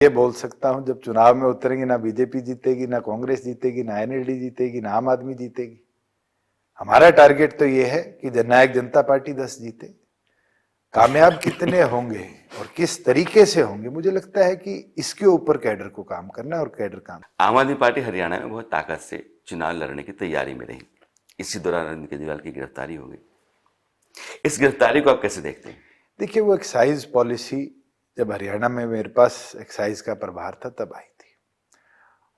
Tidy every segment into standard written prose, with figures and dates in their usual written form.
ये बोल सकता हूं, जब चुनाव में उतरेंगे ना बीजेपी जीतेगी, ना कांग्रेस जीतेगी, ना एनएलडी जीतेगी, ना आम आदमी जीतेगी। हमारा टारगेट तो ये है कि जननायक जनता पार्टी 10 जीते। कामयाब कितने होंगे और किस तरीके से होंगे, मुझे लगता है कि इसके ऊपर कैडर को काम करना है और कैडर काम। आम आदमी पार्टी हरियाणा में बहुत ताकत से चुनाव लड़ने की तैयारी में रही। इसी दौरान अरविंद केजरीवाल की गिरफ्तारी हो गई। इस गिरफ्तारी को आप कैसे देखते हैं? देखिए, वो एक्साइज पॉलिसी जब हरियाणा में मेरे पास एक्साइज का प्रभार था तब आई थी,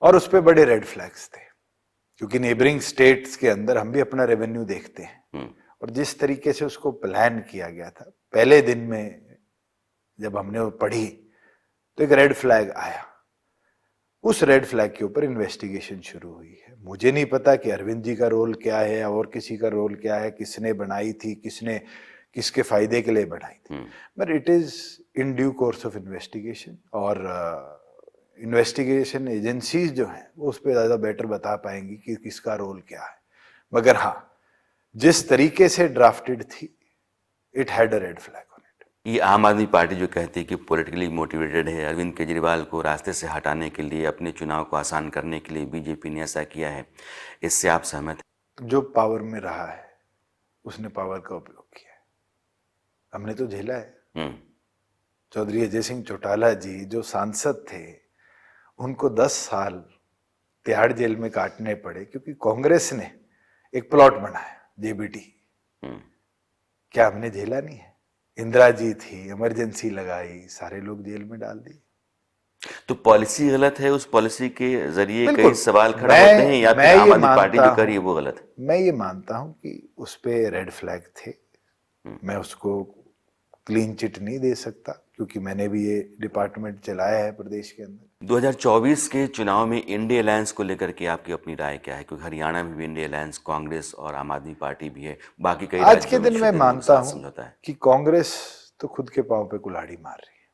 और उस पर बड़े रेड फ्लैग्स थे, क्योंकि नेबरिंग स्टेट्स के अंदर हम भी अपना रेवेन्यू देखते हैं, और जिस तरीके से उसको प्लान किया गया था, पहले दिन में जब हमने वो पढ़ी तो एक रेड फ्लैग आया। उस रेड फ्लैग के ऊपर इन्वेस्टिगेशन शुरू हुई है। मुझे नहीं पता कि अरविंद जी का रोल क्या है और किसी का रोल क्या है, किसने बनाई थी, किसने किसके फायदे के लिए बनाई थी, but it is in due course of investigation, और इन्वेस्टिगेशन एजेंसीज जो हैं वो उस पर ज़्यादा बेटर बता पाएंगी कि किसका रोल क्या है। मगर हाँ, जिस तरीके से ड्राफ्टेड थी, it had a red flag on it. ये आम आदमी पार्टी जो कहती है कि पॉलिटिकली मोटिवेटेड है, अरविंद केजरीवाल को रास्ते से हटाने के लिए, अपने चुनाव को आसान करने के लिए बीजेपी ने ऐसा किया है, इससे आप सहमत हैं? जो पावर में रहा है उसने पावर का उपयोग किया है, हमने तो झेला है। चौधरी अजय सिंह चौटाला जी जो सांसद थे, उनको 10 साल तिहाड़ जेल में काटने पड़े क्योंकि कांग्रेस ने एक प्लॉट बनाया जेबीटी। क्या हमने झेला नहीं है? इंदिरा जी थी, इमरजेंसी लगाई, सारे लोग जेल में डाल दिए। तो पॉलिसी गलत है, उस पॉलिसी के जरिए कई बिल्कुल सवाल खड़े होते हैं, या फिर आम आदमी पार्टी जो कर रही है वो गलत है? मैं ये मानता हूं कि उस पे रेड फ्लैग थे। मैं उसको क्लीन चिट नहीं दे सकता क्योंकि मैंने भी ये डिपार्टमेंट चलाया है प्रदेश के अंदर। 2024 के चुनाव में इंडिया अलायंस को लेकर के आपकी अपनी राय क्या है? क्योंकि हरियाणा में भी इंडिया अलायंस, कांग्रेस और आम आदमी पार्टी भी है, बाकी कई आज के दिन मैं मानता हूं समझौता है कि कांग्रेस तो खुद के पांव पे कुल्हाड़ी मार रही है।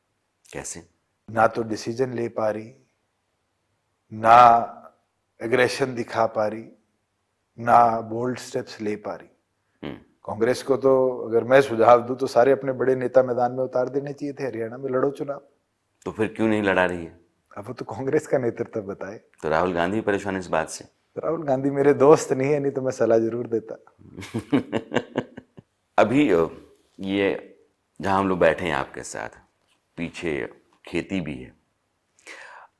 कैसे? ना तो डिसीजन ले पा रही, ना एग्रेशन दिखा पा रही, ना बोल्ड स्टेप्स ले पा रही। कांग्रेस को तो अगर मैं सुझाव दूं तो सारे अपने बड़े नेता मैदान में उतार देने चाहिए थे, हरियाणा में लड़ो चुनाव। तो फिर क्यों नहीं लड़ा रही है? अब वो तो कांग्रेस का नेतृत्व बताए। तो राहुल गांधी परेशान इस बात से? तो राहुल गांधी मेरे दोस्त नहीं है, नहीं तो मैं सलाह जरूर देता। अभी ये जहां हम लोग बैठे हैं आपके साथ, पीछे खेती भी है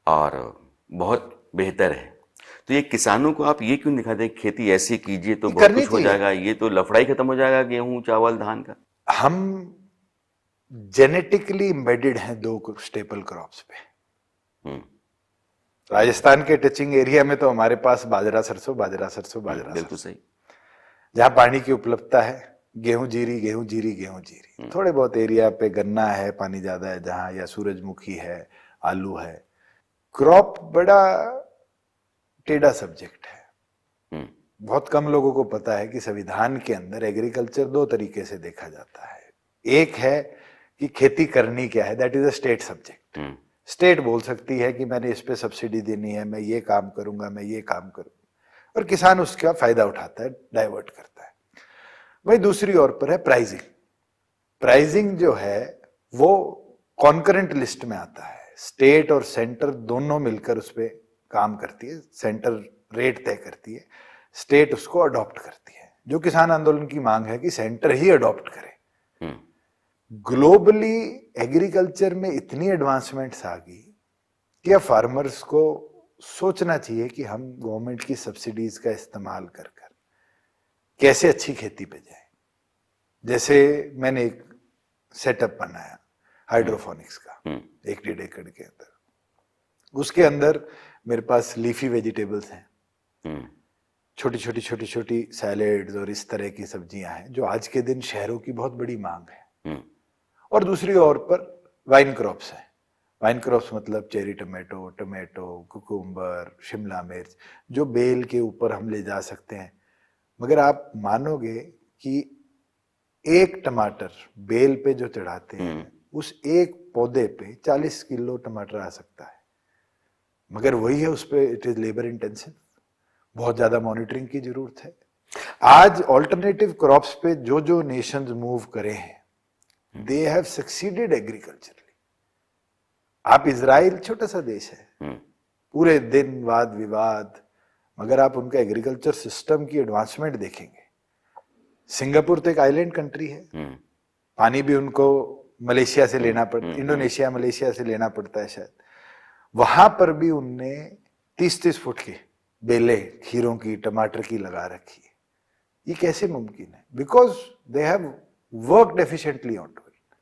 और बहुत बेहतर है, तो ये किसानों को आप ये क्यों दिखाते हैं खेती ऐसी कीजिए तो बहुत कुछ हो जाएगा, ये तो लफड़ाई खत्म हो जाएगा गेहूं चावल धान का? हम जेनेटिकली एम्बेडेड हैं 2 स्टेपल क्रॉप्स पे। राजस्थान के टचिंग एरिया में तो हमारे पास बाजरा सरसों, बाजरा सरसों, बाजरा बिल्कुल सरसों। सही। जहां पानी की उपलब्धता है, गेहूं जीरी, गेहूं जीरी, गेहूं जीरी। थोड़े बहुत एरिया पे गन्ना है, पानी ज्यादा है जहां, या सूरजमुखी है, आलू है। क्रॉप बड़ा टेढ़ा सब्जेक्ट है। बहुत कम लोगों को पता है कि संविधान के अंदर एग्रीकल्चर 2 तरीके से देखा जाता है। एक है कि खेती करनी क्या है, that is a state subject. State बोल सकती है कि मैंने इस पे सब्सिडी देनी है, मैं ये काम करूंगा, मैं ये काम करूंगा, और किसान उसका फायदा उठाता है, डाइवर्ट करता है। वही दूसरी ओर पर है प्राइसिंग। प्राइसिंग जो है वो कॉन्करेंट लिस्ट में आता है, स्टेट और सेंटर दोनों मिलकर उस पर काम करती है। सेंटर रेट तय करती है, स्टेट उसको अडॉप्ट करती है। जो किसान आंदोलन की मांग है कि सेंटर ही अडॉप्ट करे। ग्लोबली एग्रीकल्चर में इतनी एडवांसमेंट्स आ गई कि अब फार्मर्स को सोचना चाहिए कि हम गवर्नमेंट की सब्सिडीज का इस्तेमाल कर कर कैसे अच्छी खेती पे जाए। जैसे मैंने एक सेटअप बनाया हाइड्रोफोनिक्स का 1-1.5 एकड़ के अंदर। उसके अंदर मेरे पास लीफी वेजिटेबल्स हैं, छोटी छोटी छोटी छोटी सैलेड्स और इस तरह की सब्जियां हैं जो आज के दिन शहरों की बहुत बड़ी मांग है। और दूसरी ओर पर वाइन क्रॉप्स हैं। वाइन क्रॉप्स मतलब cherry tomato, tomato, cucumber, Shimla मिर्च, जो बेल के ऊपर हम ले जा सकते हैं। मगर आप मानोगे कि एक टमाटर बेल पे जो चढ़ाते हैं, उस एक पौधे पे 40 किलो टमाटर आ सकता है। मगर वही है, उस पे इट इज लेबर इंटेंसिव, बहुत ज्यादा मॉनिटरिंग की जरूरत है। आज ऑल्टरनेटिव क्रॉप्स पे जो जो नेशंस मूव करे हैं, they have succeeded agriculturally. आप इजराइल छोटा सा देश है, हम्म, पूरे दिन वाद विवाद, मगर आप उनका एग्रीकल्चर सिस्टम की एडवांसमेंट देखेंगे। सिंगापुर तो एक आइलैंड कंट्री है, हम्म, पानी भी उनको मलेशिया से लेना पड़ता, इंडोनेशिया मलेशिया से लेना पड़ता है शायद। वहां पर भी उनने 30-30 फुट की बेलें खीरों की, टमाटर की लगा रखी है। ये कैसे मुमकिन है? Because they have worked efficiently on to it.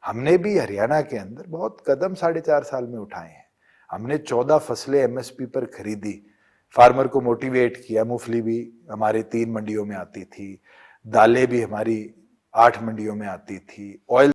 हमने भी हरियाणा के अंदर बहुत कदम 4.5 साल में उठाए हैं। हमने 14 फसलें एमएसपी पर खरीदी, फार्मर को मोटिवेट किया। मूंगफली भी हमारे 3 मंडियों में आती थी, दालें भी हमारी 8 मंडियों में आती थी, ऑयल